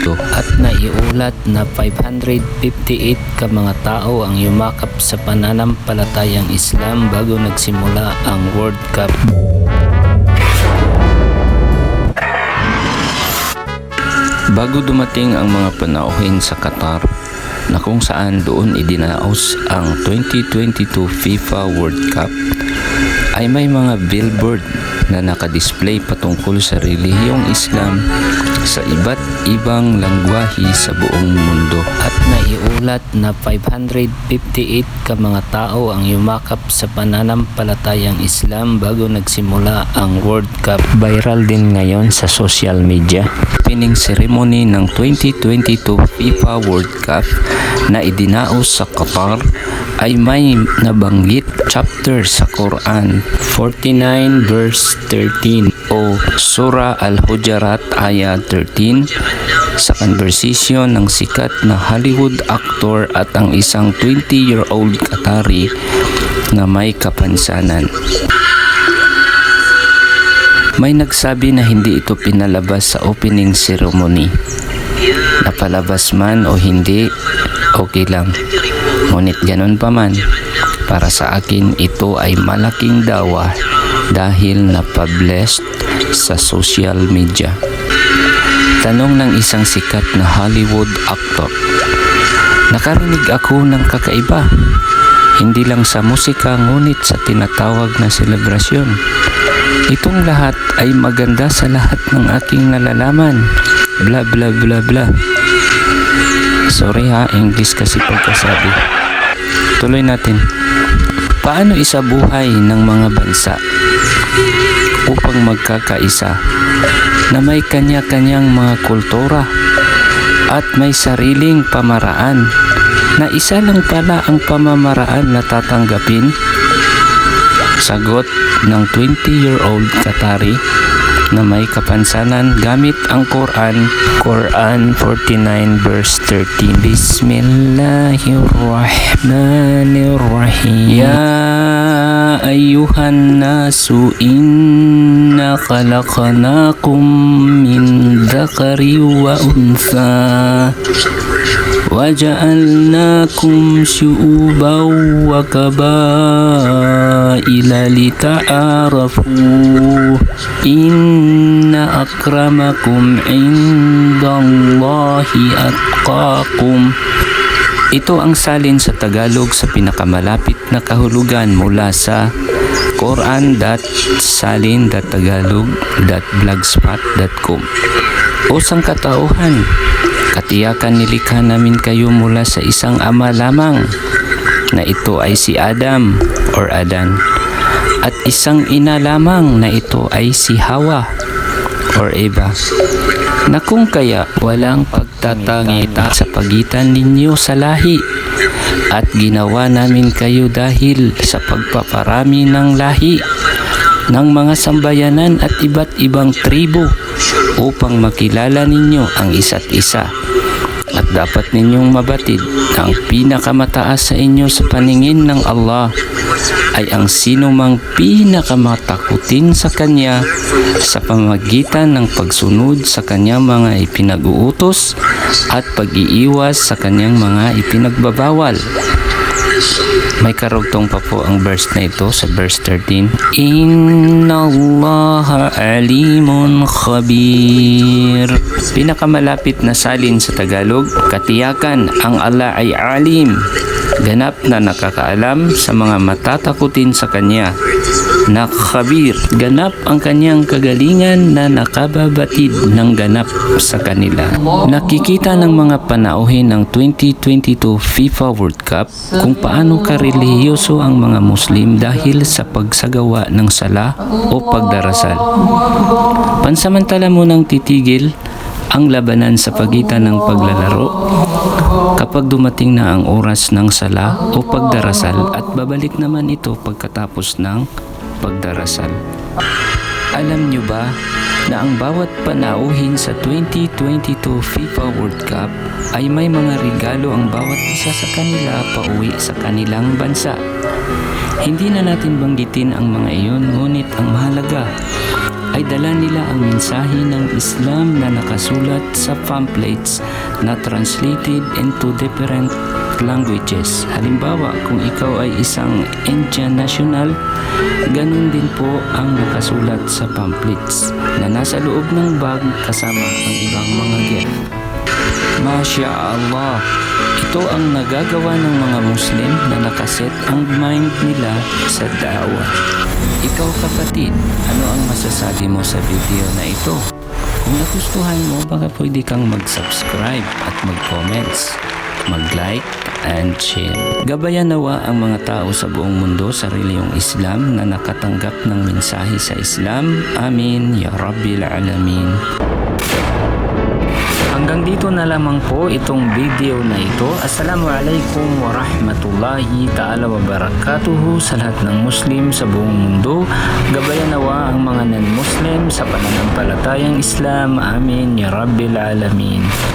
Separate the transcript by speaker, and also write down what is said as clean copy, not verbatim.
Speaker 1: mundo at naiulat na 558 ka mga tao ang yumakap sa pananampalatayang Islam bago nagsimula ang World Cup. Bago dumating ang mga panauhin sa Qatar na kung saan doon idinaos ang 2022 FIFA World Cup, ay may mga billboard na nakadisplay patungkol sa relihiyong Islam sa iba't ibang langwahi sa buong mundo at naiulat na 558 ka mga tao ang yumakap sa pananampalatayang Islam bago nagsimula ang World Cup. Viral din ngayon sa social media opening ceremony ng 2022 FIFA World Cup na idinaos sa Qatar ay may nabanggit chapter sa Quran 49 verse 13 o Surah Al-Hujurat ayat 13 sa conversation ng sikat na Hollywood actor at ang isang 20-year-old Qatari na may kapansanan. May nagsabi na hindi ito pinalabas sa opening ceremony. Napalabas man o hindi, okay lang. Ngunit ganun pa man, para sa akin ito ay malaking dawa dahil napablessed sa social media. Tanong ng isang sikat na Hollywood actor. Nakarinig ako ng kakaiba, hindi lang sa musika ngunit sa tinatawag na selebrasyon. Itong lahat ay maganda sa lahat ng aking nalalaman. Bla bla bla bla. Sorry ha, English kasi pagkasabi. Tuloy natin. Paano isabuhay ng mga bansa upang magkakaisa na may kanya-kanyang mga kultura at may sariling pamaraan na isa lang pala ang pamamaraan na tatanggapin? Sagot ng 20-year-old Qatari na may kapansanan gamit ang Quran 49 verse 13. Bismillahirrahmanirrahim. Ya ayyuhan nasu inna khalaqnakum min dzakari wa untha وَجَعَلْنَاكُمْ شُعُوبًا وَقَبَائِلَ لِتَعَارَفُوا إِنَّ أَكْرَمَكُمْ عِندَ اللَّهِ أَتْقَاكُمْ. Ito ang salin sa Tagalog sa pinakamalapit na kahulugan mula sa Quran.salin.tagalog.blogspot.com. O sangkatauhan, katiyakan nilikha namin kayo mula sa isang ama lamang na ito ay si Adam or Adan at isang ina lamang na ito ay si Hawa or Eva, na kung kaya walang pagtatangita sa pagitan ninyo sa lahi, at ginawa namin kayo dahil sa pagpaparami ng lahi ng mga sambayanan at iba't ibang tribo upang makilala ninyo ang isa't isa. At dapat ninyong mabatid na ang pinakamataas sa inyo sa paningin ng Allah ay ang sinumang pinakamatakutin sa Kanya sa pamamagitan ng pagsunod sa Kanyang mga ipinag-uutos at pag-iiwas sa Kanyang mga ipinagbabawal. May karugtong pa po ang verse na ito sa verse 13. Inna Allaha alimun khabir. Pinakamalapit na salin sa Tagalog, katiyakan ang Allah ay alim, ganap na nakakaalam sa mga matatakutin sa Kanya, na khabir, ganap ang Kanyang kagalingan na nakababatid ng ganap sa kanila. Nakikita ng mga panauhin ng 2022 FIFA World Cup kung paano karelihiyoso ang mga Muslim dahil sa pagsagawa ng sala o pagdarasal. Pansamantala munang titigil ang labanan sa pagitan ng paglalaro kapag dumating na ang oras ng sala o pagdarasal, at babalik naman ito pagkatapos ng pagdarasal. Alam nyo ba na ang bawat panauhin sa 2022 FIFA World Cup ay may mga regalo ang bawat isa sa kanila pauwi sa kanilang bansa? Hindi na natin banggitin ang mga iyon, ngunit ang mahalaga ay dala nila ang mensahe ng Islam na nakasulat sa pamphlets na translated into different languages. Halimbawa, kung ikaw ay isang Indian national, ganun din po ang nakasulat sa pamphlets na nasa loob ng bag kasama ang ibang mga gift. Masya Allah, ito ang nagagawa ng mga Muslim na nakaset ang mind nila sa da'wah. Ikaw kapatid, ano ang masasabi mo sa video na ito? Kung nagustuhan mo, baka pwede kang mag-subscribe at mag-comments, mag-like and share. Gabayan nawa ang mga tao sa buong mundo sa reliyong Islam na nakatanggap ng mensahe sa Islam. Amin ya Rabbil Alamin. Hanggang dito na lamang po itong video na ito. Assalamualaikum warahmatullahi ta'ala wabarakatuhu sa lahat ng Muslim sa buong mundo. Gabayan nawa ang mga non-Muslim sa pananampalatayang Islam. Amin ya Rabbil Alamin.